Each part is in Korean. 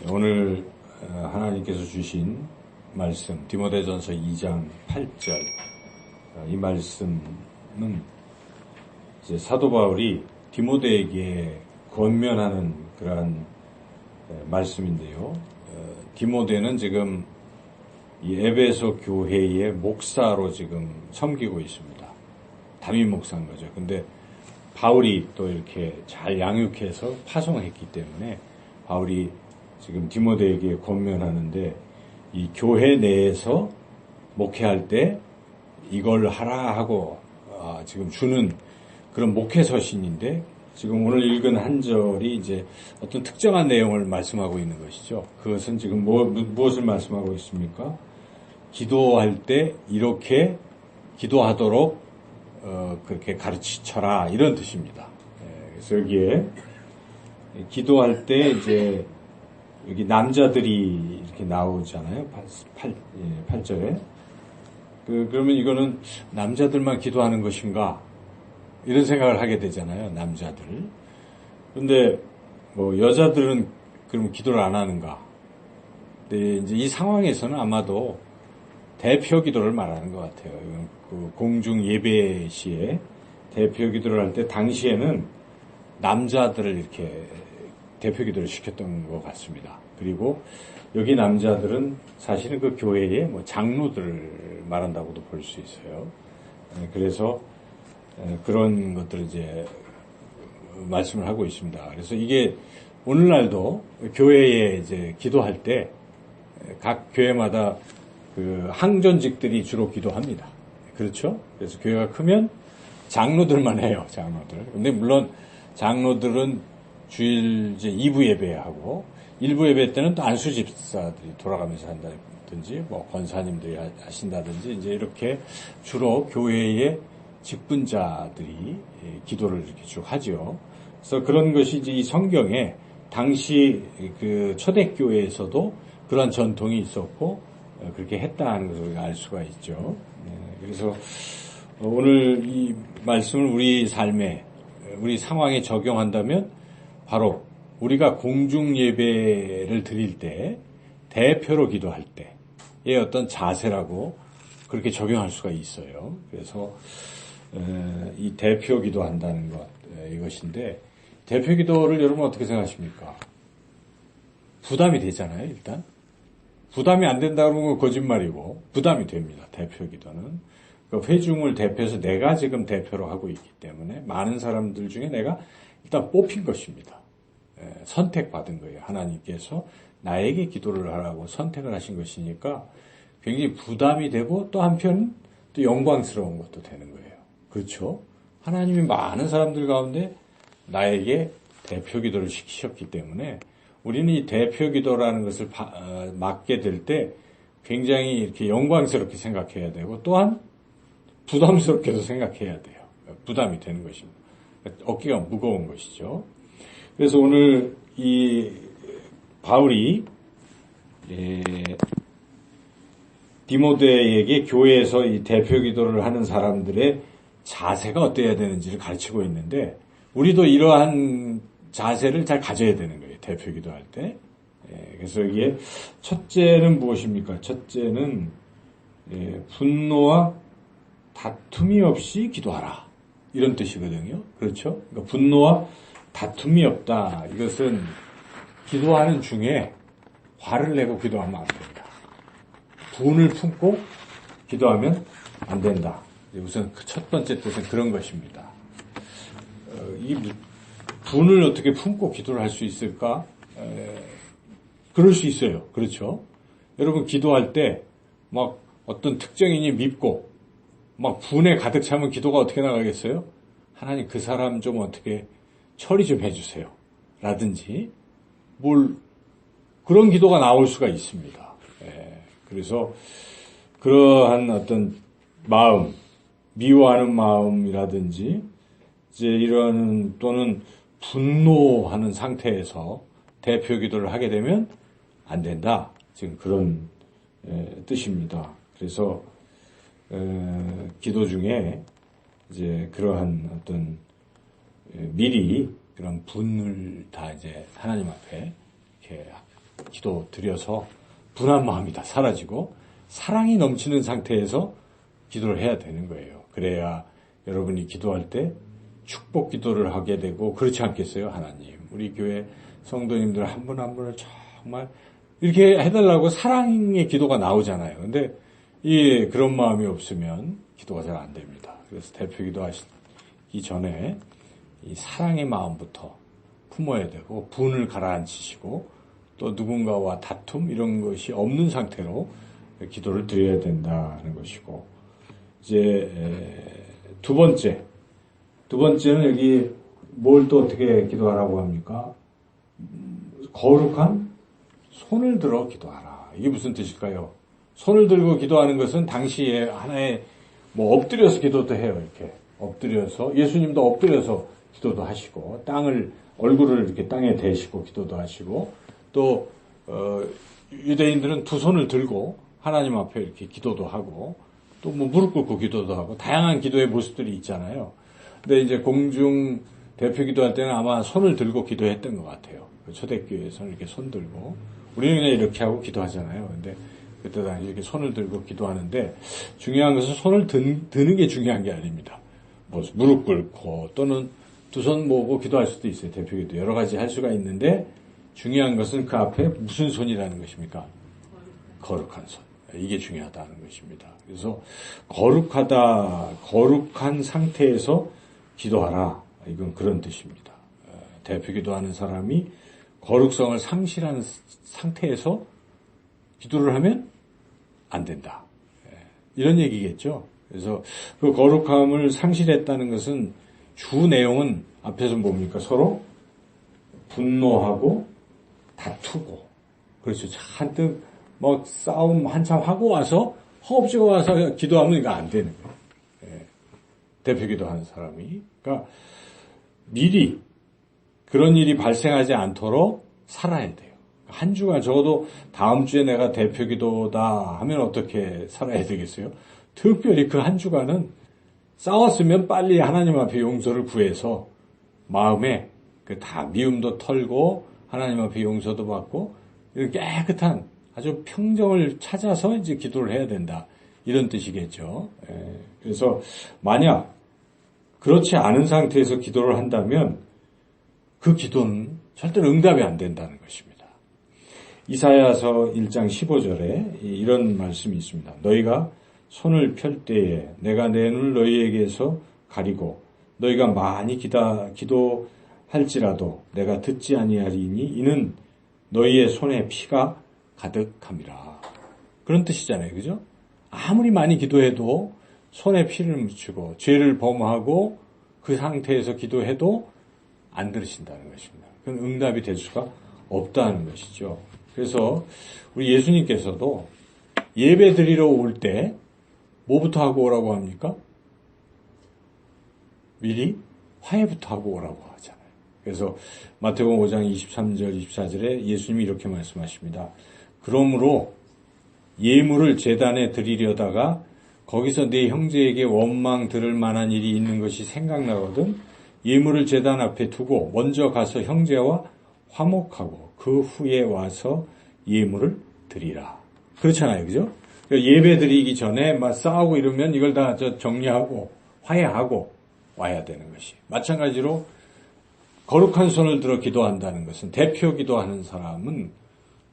오늘 하나님께서 주신 말씀 디모데전서 2장 8절 이 말씀은 이제 사도 바울이 디모데에게 권면하는 그러한 말씀인데요. 디모데는 지금 이 에베소 교회의 목사로 지금 섬기고 있습니다. 담임 목사인 거죠. 근데 바울이 또 이렇게 잘 양육해서 파송했기 때문에 바울이 지금 디모데에게 권면하는데 이 교회 내에서 목회할 때 이걸 하라 하고 지금 주는 그런 목회 서신인데 지금 오늘 읽은 한 절이 이제 어떤 특정한 내용을 말씀하고 있는 것이죠. 그것은 지금 무엇을 말씀하고 있습니까? 기도할 때 이렇게 기도하도록 그렇게 가르치쳐라 이런 뜻입니다. 그래서 여기에 기도할 때 이제 여기 남자들이 이렇게 나오잖아요. 8절에. 그러면 이거는 남자들만 기도하는 것인가? 이런 생각을 하게 되잖아요. 남자들. 그런데 뭐 여자들은 그럼 기도를 안 하는가? 근데 이제 이 상황에서는 아마도 대표 기도를 말하는 것 같아요. 그 공중 예배 시에 대표 기도를 할 때 당시에는 남자들을 이렇게 대표 기도를 시켰던 것 같습니다. 그리고 여기 남자들은 사실은 그 교회의 뭐 장로들을 말한다고도 볼 수 있어요. 그래서 그런 것들을 이제 말씀을 하고 있습니다. 그래서 이게 오늘날도 교회에 이제 기도할 때 각 교회마다 그 항전직들이 주로 기도합니다. 그렇죠? 그래서 교회가 크면 장로들만 해요, 장로들. 근데 물론 장로들은 주일 이제 2부 예배하고 1부 예배 때는 또 안수 집사들이 돌아가면서 한다든지 뭐 권사님들이 하신다든지 이제 이렇게 주로 교회의 직분자들이 기도를 이렇게 쭉 하죠. 그래서 그런 것이 이제 이 성경에 당시 그 초대교회에서도 그런 전통이 있었고 그렇게 했다는 것을 우리가 알 수가 있죠. 그래서 오늘 이 말씀을 우리 삶에, 우리 상황에 적용한다면 바로 우리가 공중 예배를 드릴 때, 대표로 기도할 때의 어떤 자세라고 그렇게 적용할 수가 있어요. 그래서 이 대표 기도한다는 것, 이것인데 대표 기도를 여러분 어떻게 생각하십니까? 부담이 되잖아요, 일단. 부담이 안 된다 그러면 거짓말이고 부담이 됩니다. 대표 기도는. 회중을 대표해서 내가 지금 대표로 하고 있기 때문에 많은 사람들 중에 내가 일단 뽑힌 것입니다. 선택받은 거예요. 하나님께서 나에게 기도를 하라고 선택을 하신 것이니까 굉장히 부담이 되고 또 한편 또 영광스러운 것도 되는 거예요. 그렇죠? 하나님이 많은 사람들 가운데 나에게 대표 기도를 시키셨기 때문에 우리는 이 대표 기도라는 것을 맡게 될 때 굉장히 이렇게 영광스럽게 생각해야 되고 또한 부담스럽게도 생각해야 돼요. 부담이 되는 것입니다. 어깨가 무거운 것이죠. 그래서 오늘 이 바울이 디모데에게 교회에서 이 대표 기도를 하는 사람들의 자세가 어때야 되는지를 가르치고 있는데 우리도 이러한 자세를 잘 가져야 되는 거예요. 대표 기도할 때. 그래서 여기에 첫째는 무엇입니까? 첫째는 분노와 다툼이 없이 기도하라. 이런 뜻이거든요. 그렇죠? 그러니까 분노와 다툼이 없다. 이것은 기도하는 중에 화를 내고 기도하면 안 된다. 분을 품고 기도하면 안 된다. 우선 첫 번째 뜻은 그런 것입니다. 이 분을 어떻게 품고 기도를 할 수 있을까? 그럴 수 있어요. 그렇죠? 여러분 기도할 때 막 어떤 특정인이 밉고 막 분에 가득 차면 기도가 어떻게 나가겠어요? 하나님 그 사람 좀 어떻게 처리 좀 해주세요. 라든지 그런 기도가 나올 수가 있습니다. 그래서 그러한 어떤 마음, 미워하는 마음이라든지 이제 이런 또는 분노하는 상태에서 대표 기도를 하게 되면 안 된다. 지금 그런 뜻입니다. 그래서 기도 중에 이제 그러한 어떤 미리 그런 분을 다 이제 하나님 앞에 이렇게 기도 드려서 분한 마음이 다 사라지고 사랑이 넘치는 상태에서 기도를 해야 되는 거예요. 그래야 여러분이 기도할 때 축복 기도를 하게 되고 그렇지 않겠어요? 하나님, 우리 교회 성도님들 한 분 한 분을 정말 이렇게 해달라고 사랑의 기도가 나오잖아요. 근데 그런 마음이 없으면 기도가 잘 안 됩니다. 그래서 대표 기도하시기 전에 이 사랑의 마음부터 품어야 되고 분을 가라앉히시고 또 누군가와 다툼 이런 것이 없는 상태로 기도를 드려야 된다는 것이고, 이제 두 번째는 여기 뭘 또 어떻게 기도하라고 합니까? 거룩한 손을 들어 기도하라. 이게 무슨 뜻일까요? 손을 들고 기도하는 것은 당시에 하나의 엎드려서 기도도 해요. 이렇게 엎드려서, 예수님도 엎드려서 기도도 하시고 얼굴을 이렇게 땅에 대시고 기도도 하시고, 또 유대인들은 두 손을 들고 하나님 앞에 이렇게 기도도 하고, 또 무릎 꿇고 기도도 하고, 다양한 기도의 모습들이 있잖아요. 근데 이제 공중 대표 기도할 때는 아마 손을 들고 기도했던 것 같아요. 초대교회에서는 이렇게 손 들고, 우리는 그냥 이렇게 하고 기도하잖아요. 근데 그때 당시 이렇게 손을 들고 기도하는데, 중요한 것은 손을 드는 게 중요한 게 아닙니다. 무릎 꿇고 또는 두 손 모으고 기도할 수도 있어요. 대표 기도 여러 가지 할 수가 있는데, 중요한 것은 그 앞에 무슨 손이라는 것입니까? 거룩한 손. 이게 중요하다는 것입니다. 그래서 거룩한 상태에서 기도하라. 이건 그런 뜻입니다. 대표 기도하는 사람이 거룩성을 상실한 상태에서 기도를 하면 안 된다. 이런 얘기겠죠. 그래서 그 거룩함을 상실했다는 것은 주 내용은 앞에서 뭡니까? 서로 분노하고 다투고, 그렇죠. 한뜻 싸움 한참 하고 와서 허겁지겁 와서 기도하면 이거 안 되는 거예요. 대표 기도하는 사람이. 그러니까 미리 그런 일이 발생하지 않도록 살아야 돼요. 한 주간 적어도 다음 주에 내가 대표 기도다 하면 어떻게 살아야 되겠어요? 특별히 그 한 주간은 싸웠으면 빨리 하나님 앞에 용서를 구해서 마음에 다 미움도 털고 하나님 앞에 용서도 받고 깨끗한 아주 평정을 찾아서 이제 기도를 해야 된다. 이런 뜻이겠죠. 그래서 만약 그렇지 않은 상태에서 기도를 한다면 그 기도는 절대로 응답이 안 된다는 것입니다. 이사야서 1장 15절에 이런 말씀이 있습니다. 너희가 손을 펼 때에 내가 내 눈을 너희에게서 가리고 너희가 많이 기도할지라도 내가 듣지 아니하리니 이는 너희의 손에 피가 가득함이라. 그런 뜻이잖아요. 그죠? 아무리 많이 기도해도 손에 피를 묻히고 죄를 범하고 그 상태에서 기도해도 안 들으신다는 것입니다. 그건 응답이 될 수가 없다는 것이죠. 그래서 우리 예수님께서도 예배 드리러 올 때 뭐부터 하고 오라고 합니까? 미리 화해부터 하고 오라고 하잖아요. 그래서 마태복음 5장 23절 24절에 예수님이 이렇게 말씀하십니다. 그러므로 예물을 제단에 드리려다가 거기서 네 형제에게 원망 들을 만한 일이 있는 것이 생각나거든 예물을 제단 앞에 두고 먼저 가서 형제와 화목하고 그 후에 와서 예물을 드리라. 그렇잖아요. 그죠? 예배 드리기 전에 막 싸우고 이러면 이걸 다 정리하고 화해하고 와야 되는 것이. 마찬가지로 거룩한 손을 들어 기도한다는 것은 대표 기도하는 사람은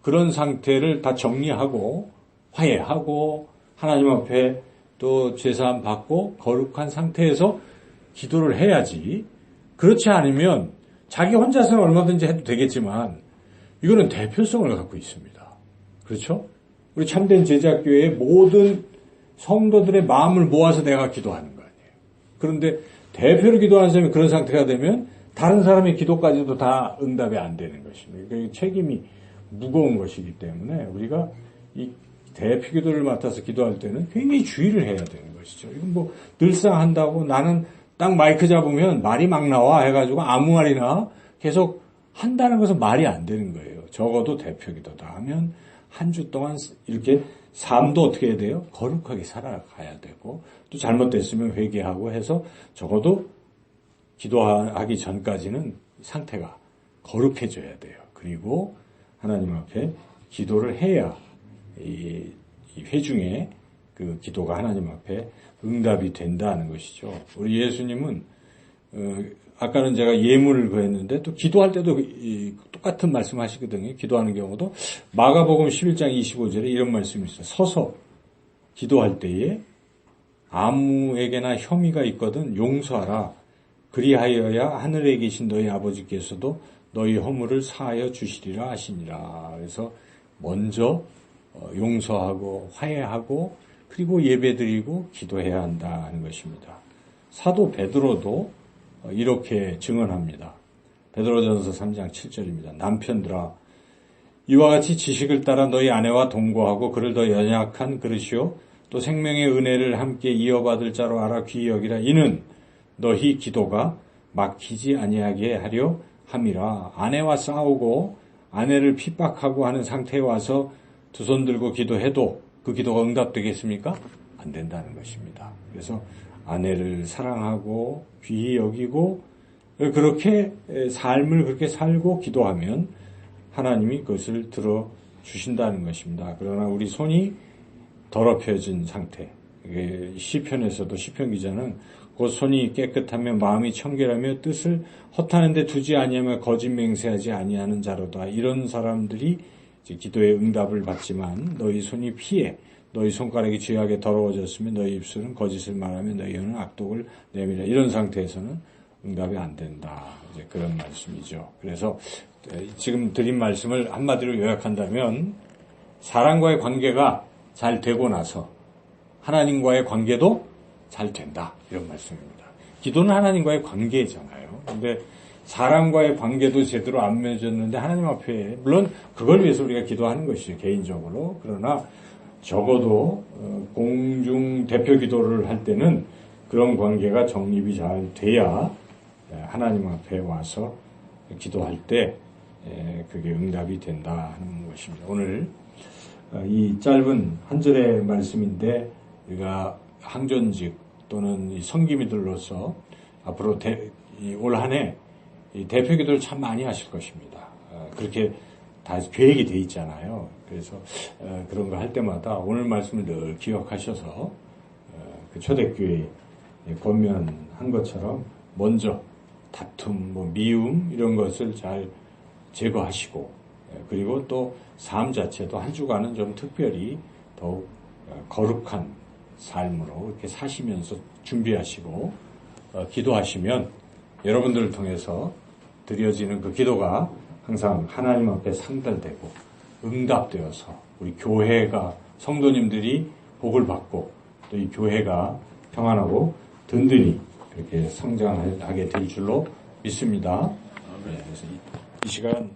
그런 상태를 다 정리하고 화해하고 하나님 앞에 또 제사함 받고 거룩한 상태에서 기도를 해야지. 그렇지 않으면 자기 혼자서는 얼마든지 해도 되겠지만 이거는 대표성을 갖고 있습니다. 그렇죠? 우리 참된 제자교회의 모든 성도들의 마음을 모아서 내가 기도하는 거 아니에요. 그런데 대표로 기도하는 사람이 그런 상태가 되면 다른 사람의 기도까지도 다 응답이 안 되는 것입니다. 그러니까 책임이 무거운 것이기 때문에 우리가 이 대표 기도를 맡아서 기도할 때는 굉장히 주의를 해야 되는 것이죠. 이건 늘상 한다고 나는 딱 마이크 잡으면 말이 막 나와 해가지고 아무 말이나 계속 한다는 것은 말이 안 되는 거예요. 적어도 대표 기도다 하면 한 주 동안 이렇게 삶도 어떻게 해야 돼요? 거룩하게 살아가야 되고 또 잘못됐으면 회개하고 해서 적어도 기도하기 전까지는 상태가 거룩해져야 돼요. 그리고 하나님 앞에 기도를 해야 이 회중의 그 기도가 하나님 앞에 응답이 된다는 것이죠. 우리 예수님은 아까는 제가 예물을 구했는데 또 기도할 때도 똑같은 말씀 하시거든요. 기도하는 경우도 마가복음 11장 25절에 이런 말씀이 있어요. 서서 기도할 때에 아무에게나 혐의가 있거든 용서하라. 그리하여야 하늘에 계신 너희 아버지께서도 너희 허물을 사하여 주시리라 하시니라. 그래서 먼저 용서하고 화해하고 그리고 예배드리고 기도해야 한다는 것입니다. 사도 베드로도 이렇게 증언합니다. 베드로전서 3장 7절입니다. 남편들아 이와 같이 지식을 따라 너희 아내와 동거하고 그를 더 연약한 그릇이요 또 생명의 은혜를 함께 이어받을 자로 알아 귀히 여기라. 이는 너희 기도가 막히지 아니하게 하려 함이라. 아내와 싸우고 아내를 핍박하고 하는 상태에 와서 두 손 들고 기도해도 그 기도가 응답되겠습니까? 안 된다는 것입니다. 그래서 아내를 사랑하고 귀히 여기고 그렇게 삶을 그렇게 살고 기도하면 하나님이 그것을 들어주신다는 것입니다. 그러나 우리 손이 더럽혀진 상태, 시편에서도 시편 기자는 곧 손이 깨끗하며 마음이 청결하며 뜻을 허탄한 데 두지 아니하며 거짓 맹세하지 아니하는 자로다. 이런 사람들이 이제 기도의 응답을 받지만 너희 손이 피해 너희 손가락이 죄악에 더러워졌으며 너희 입술은 거짓을 말하며 너희 혀는 악독을 내밀어. 이런 상태에서는 응답이 안 된다. 이제 그런 말씀이죠. 그래서 지금 드린 말씀을 한마디로 요약한다면 사람과의 관계가 잘 되고 나서 하나님과의 관계도 잘 된다. 이런 말씀입니다. 기도는 하나님과의 관계잖아요. 근데 사람과의 관계도 제대로 안 맺었는데 하나님 앞에 물론 그걸 위해서 우리가 기도하는 것이죠. 개인적으로. 그러나 적어도 공중 대표 기도를 할 때는 그런 관계가 정립이 잘 돼야 하나님 앞에 와서 기도할 때 그게 응답이 된다 하는 것입니다. 오늘 이 짧은 한 절의 말씀인데 우리가 항전직 또는 성기미들로서 앞으로 올 한 해 대표 기도를 참 많이 하실 것입니다. 그렇게 다 계획이 돼 있잖아요. 그래서 그런 거 할 때마다 오늘 말씀을 늘 기억하셔서 그 초대교회 권면한 것처럼 먼저 다툼, 미움 이런 것을 잘 제거하시고 그리고 또 삶 자체도 한 주간은 좀 특별히 더욱 거룩한 삶으로 이렇게 사시면서 준비하시고 기도하시면 여러분들을 통해서 드려지는 그 기도가 항상 하나님 앞에 상달되고 응답되어서 우리 교회가 성도님들이 복을 받고 또 이 교회가 평안하고 든든히 그렇게 성장하게 될 줄로 믿습니다. 그래서 이 시간